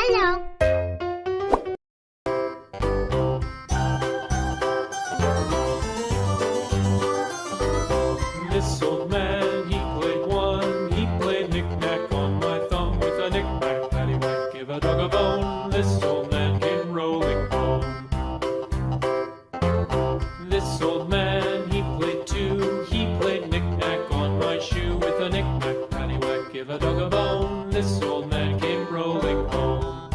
Hello. This old man, he played one. He played knick-knack on my thumb with a knick-knack, paddywhack, give a dog a bone. This old man came rolling home. This old man, he played two. He played knick-knack on my shoe with a knick-knack, paddywhack, give a dog a bone. This old man came rolling home.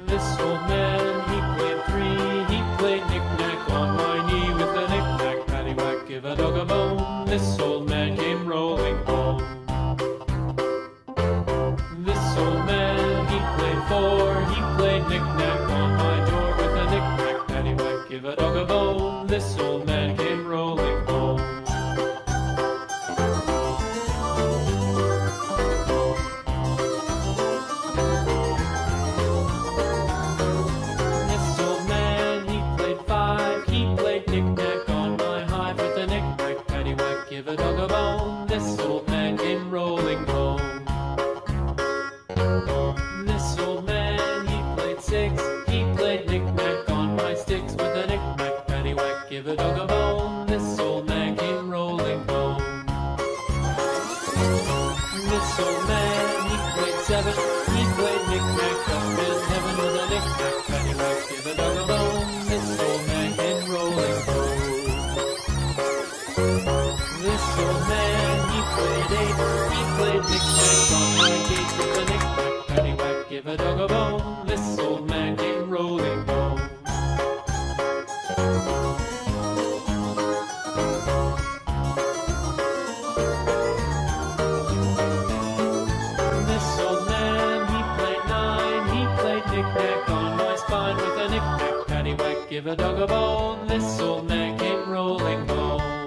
This old man, he played three. He played knick-knack on my knee with a knick-knack, paddywhack, give a dog a bone. This old man came rolling home. This old man, he played four. He played knick-knack on my door with a knick-knack, paddywhack, give a dog a bone. This old man came rolling home. This old man, he played five. He played knick-knack on my hive with a knick-knack, paddywhack, give a dog a bone. This old man came rolling home. This old man, he played six. He played knick-knack on my sticks with a knick-knack, paddywhack, give a dog a bone. This old man came rolling home. This old man, he played seven. He played knick-knack up in heaven with a knick-knack, paddywhack, give a dog a bone. This old man came rolling home. This old man, he played eight. He played knick-knack on my gate with a knick-knack, paddywhack, give a dog a bone. This old man came rolling home. This old man, he played nine. He played knick-knack on my spine with a knick-knack, paddywhack, give a dog a bone. This old man came rolling home.